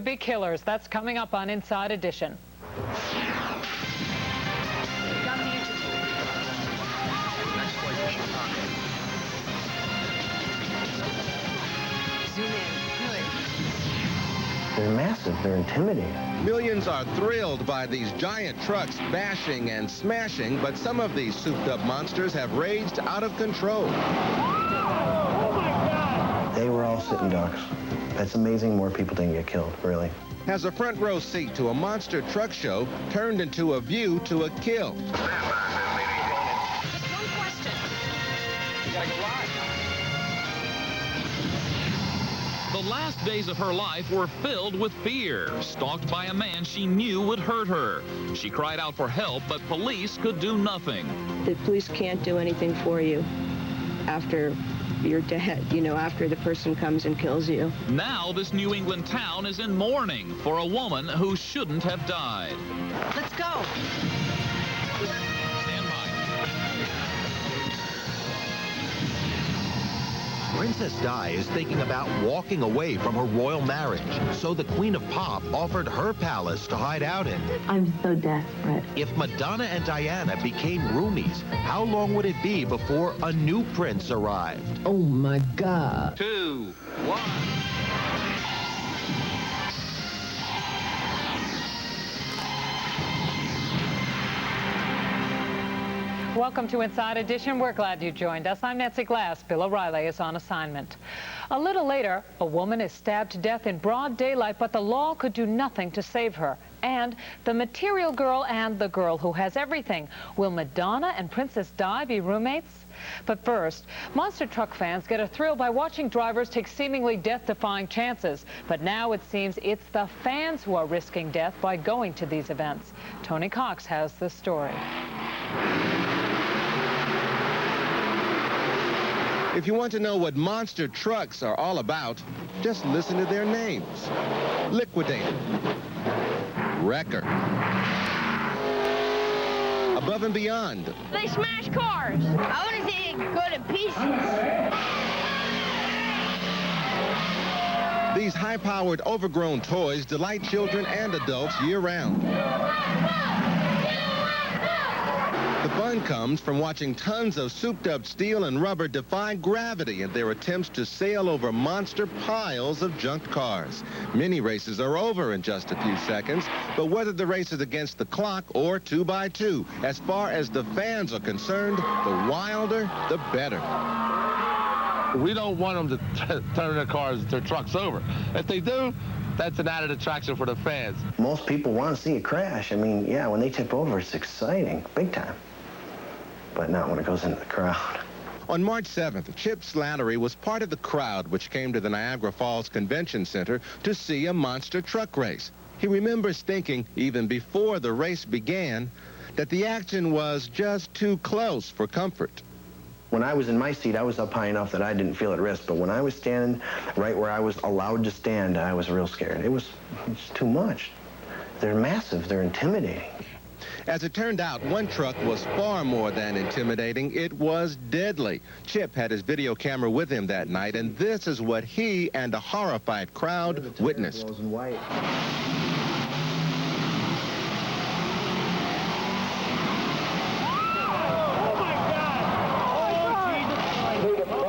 Big killers. That's coming up on Inside Edition. They're massive. They're intimidating. Millions are thrilled by these giant trucks bashing and smashing, but some of these souped-up monsters have raged out of control. Oh my God! They were all sitting ducks. That's amazing more people didn't get killed, really. Has a front row seat to a monster truck show turned into a view to a kill. Just one question. You gotta go live. The last days of her life were filled with fear, stalked by a man she knew would hurt her. She cried out for help, but police could do nothing. The police can't do anything for you after you're dead, you know, after the person comes and kills you. Now this New England town is in mourning for a woman who shouldn't have died. Let's go. Stand by. Princess Di is thinking about walking away from her royal marriage, so the Queen of Pop offered her palace to hide out in. I'm so desperate. If Madonna and Diana became roomies, how long would it be before a new prince arrived? Oh my God. 2, 1. Welcome to Inside Edition. We're glad you joined us. I'm Nancy Glass. Bill O'Reilly is on assignment. A little later, a woman is stabbed to death in broad daylight, but the law could do nothing to save her. And the material girl and the girl who has everything. Will Madonna and Princess Di be roommates? But first, monster truck fans get a thrill by watching drivers take seemingly death-defying chances. But now it seems it's the fans who are risking death by going to these events. Tony Cox has the story. If you want to know what monster trucks are all about, just listen to their names. Liquidator, Wrecker, Above and Beyond. They smash cars. I want to see it go to pieces. These high-powered, overgrown toys delight children and adults year-round. The fun comes from watching tons of souped-up steel and rubber defy gravity in their attempts to sail over monster piles of junked cars. Many races are over in just a few seconds, but whether the race is against the clock or 2x2, as far as the fans are concerned, the wilder, the better. We don't want them to turn their cars, their trucks over. If they do, that's an added attraction for the fans. Most people want to see it crash. I mean, yeah, when they tip over, it's exciting, big time. But not when it goes into the crowd. On March 7th, Chip Slattery was part of the crowd which came to the Niagara Falls Convention Center to see a monster truck race. He remembers thinking, even before the race began, that the action was just too close for comfort. When I was in my seat, I was up high enough that I didn't feel at risk. But when I was standing right where I was allowed to stand, I was real scared. It's too much. They're massive. They're intimidating. As it turned out, one truck was far more than intimidating. It was deadly. Chip had his video camera with him that night, and this is what he and a horrified crowd witnessed.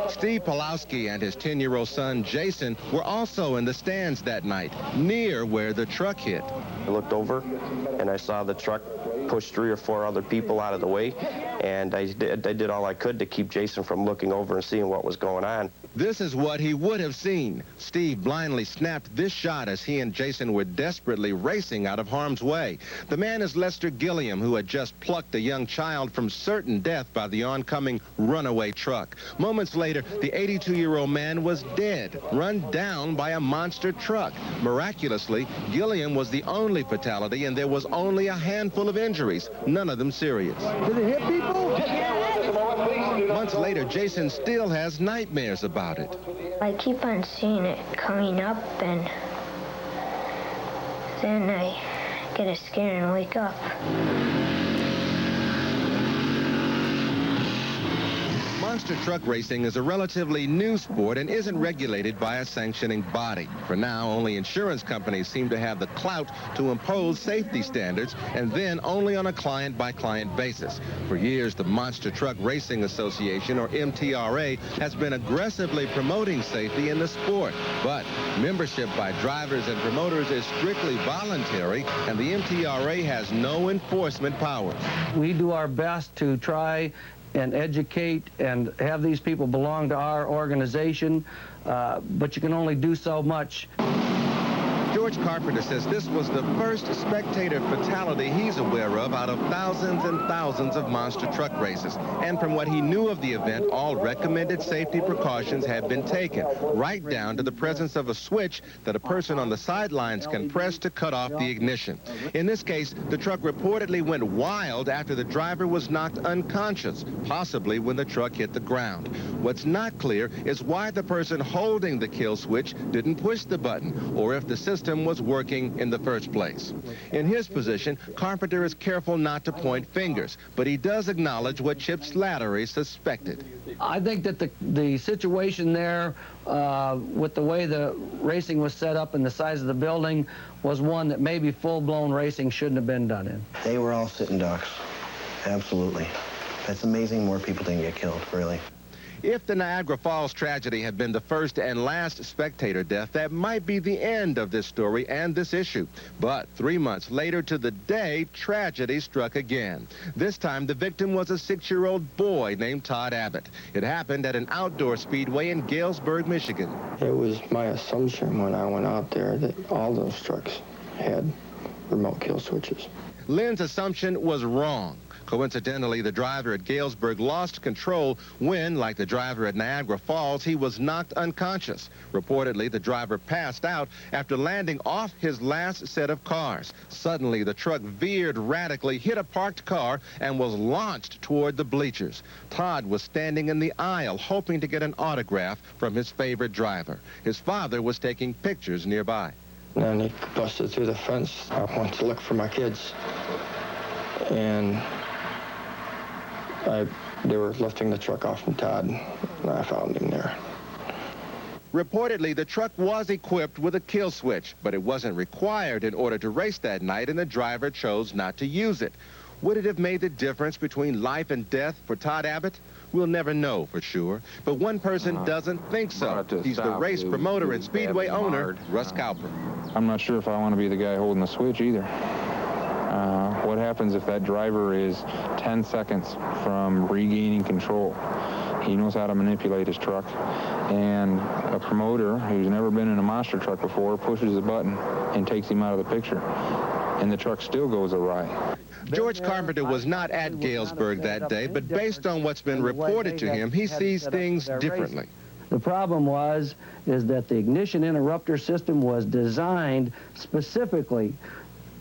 Steve Pawlowski and his 10-year-old son, Jason, were also in the stands that night, near where the truck hit. I looked over, and I saw the truck push 3 or 4 other people out of the way, and I did all I could to keep Jason from looking over and seeing what was going on. This is what he would have seen. Steve blindly snapped this shot as he and Jason were desperately racing out of harm's way. The man is Lester Gilliam, who had just plucked a young child from certain death by the oncoming runaway truck. Moments later, the 82-year-old man was dead, run down by a monster truck. Miraculously, Gilliam was the only fatality, and there was only a handful of injuries, none of them serious. Did it hit people? Months later, Jason still has nightmares about it. I keep on seeing it coming up, and then I get a scare and wake up. Monster truck racing is a relatively new sport and isn't regulated by a sanctioning body. For now, only insurance companies seem to have the clout to impose safety standards, and then only on a client-by-client basis. For years, the Monster Truck Racing Association, or MTRA, has been aggressively promoting safety in the sport. But membership by drivers and promoters is strictly voluntary, and the MTRA has no enforcement powers. We do our best to try and educate and have these people belong to our organization, but you can only do so much. George Carpenter says this was the first spectator fatality he's aware of out of thousands and thousands of monster truck races. And from what he knew of the event, all recommended safety precautions had been taken, right down to the presence of a switch that a person on the sidelines can press to cut off the ignition. In this case, the truck reportedly went wild after the driver was knocked unconscious, possibly when the truck hit the ground. What's not clear is why the person holding the kill switch didn't push the button, or if the system was working in the first place. In his position, Carpenter is careful not to point fingers, but he does acknowledge what Chip Slattery suspected. I think that the situation there, with the way the racing was set up and the size of the building, was one that maybe full-blown racing shouldn't have been done in. They were all sitting ducks. Absolutely. That's amazing more people didn't get killed, really. If the Niagara Falls tragedy had been the first and last spectator death, that might be the end of this story and this issue. But 3 months later to the day, tragedy struck again. This time, the victim was a 6-year-old boy named Todd Abbott. It happened at an outdoor speedway in Galesburg, Michigan. It was my assumption when I went out there that all those trucks had remote kill switches. Lynn's assumption was wrong. Coincidentally, the driver at Galesburg lost control when, like the driver at Niagara Falls, he was knocked unconscious. Reportedly, the driver passed out after landing off his last set of cars. Suddenly, the truck veered radically, hit a parked car, and was launched toward the bleachers. Todd was standing in the aisle, hoping to get an autograph from his favorite driver. His father was taking pictures nearby. And he busted through the fence. I went to look for my kids, and they were lifting the truck off from Todd, and I found him there. Reportedly, the truck was equipped with a kill switch, but it wasn't required in order to race that night, and the driver chose not to use it. Would it have made the difference between life and death for Todd Abbott? We'll never know for sure, but one person doesn't think so. He's the race promoter and speedway owner, Russ Cowper. I'm not sure if I want to be the guy holding the switch either. What happens if that driver is 10 seconds from regaining control? He knows how to manipulate his truck, and a promoter who's never been in a monster truck before pushes a button and takes him out of the picture, and the truck still goes awry. George Carpenter was not at Galesburg that day, but based on what's been reported to him, he sees things differently. The problem is that the ignition interrupter system was designed specifically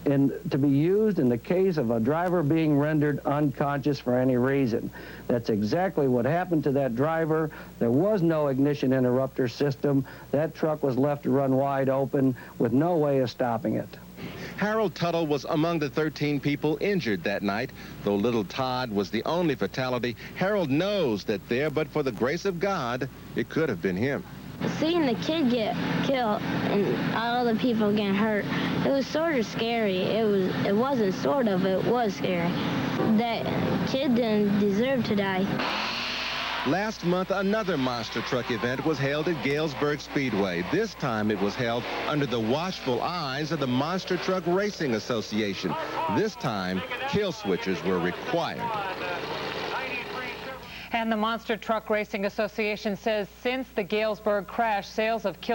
to be used in the case of a driver being rendered unconscious for any reason. That's exactly what happened to that driver. There was no ignition interrupter system. That truck was left to run wide open with no way of stopping it. Harold Tuttle was among the 13 people injured that night. Though little Todd was the only fatality, Harold knows that there, but for the grace of God, it could have been him. Seeing the kid get killed and all the people getting hurt, it was sort of scary. It wasn't sort of, it was scary. That kid didn't deserve to die. Last month, another monster truck event was held at Galesburg Speedway. This time it was held under the watchful eyes of the Monster Truck Racing Association. This time, kill switches were required. And the Monster Truck Racing Association says since the Galesburg crash, sales of kill